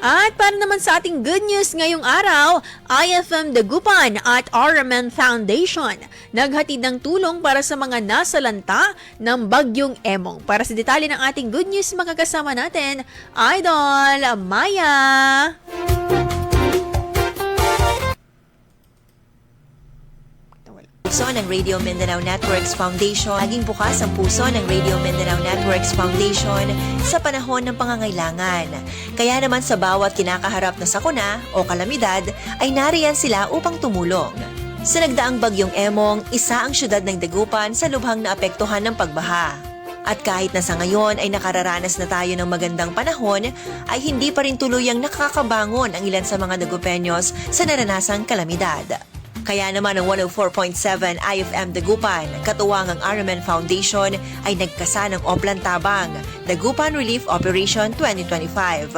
At para naman sa ating good news ngayong araw, IFM Dagupan at RMN Foundation naghatid ng tulong para sa mga nasalanta ng Bagyong Emong. Para sa detalye ng ating good news, makakasama natin, Idol Maya! Puso ng Radio Mindanao Networks Foundation. Laging bukas ang puso ng Radio Mindanao Networks Foundation sa panahon ng pangangailangan. Kaya naman sa bawat kinakaharap na sakuna o kalamidad ay nariyan sila upang tumulong. Sa nagdaang Bagyong Emong, isa ang syudad ng Dagupan sa lubhang naapektuhan ng pagbaha. At kahit na sa ngayon ay nakararanas na tayo ng magandang panahon, ay hindi pa rin tuluyang nakakabangon ang ilan sa mga Dagupenyos sa naranasang kalamidad. Kaya naman ang 104.7 IFM Dagupan, katuwang ang RMN Foundation ay nagkasa ng Oplan Tabang, Dagupan Relief Operation 2025.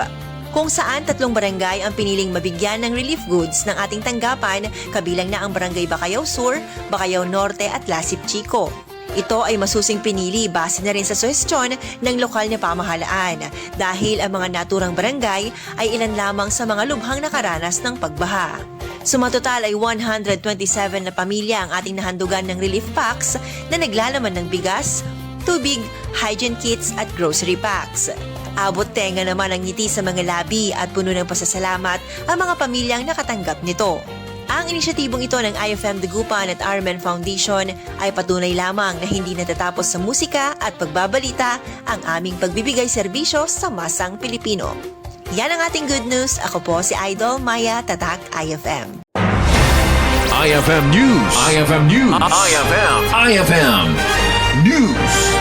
Kung saan 3 barangay ang piniling mabigyan ng relief goods ng ating tanggapan, kabilang na ang Barangay Bacayao Sur, Bacayao Norte at Lasip Chico. Ito ay masusing pinili base na rin sa suhestyon ng lokal na pamahalaan dahil ang mga naturang barangay ay ilan lamang sa mga lubhang nakaranas ng pagbaha. Sumatotal ay 127 na pamilya ang ating nahandugan ng relief packs na naglalaman ng bigas, tubig, hygiene kits at grocery packs. Abot tenga naman ang ngiti sa mga labi at puno ng pasasalamat ang mga pamilyang nakatanggap nito. Ang inisyatibong ito ng IFM Dagupan at RMN Foundation ay patunay lamang na hindi natatapos sa musika at pagbabalita ang aming pagbibigay serbisyo sa masang Pilipino. Yan ang ating good news. Ako po si Idol Maya, Tatak IFM. IFM News. IFM News. IFM News.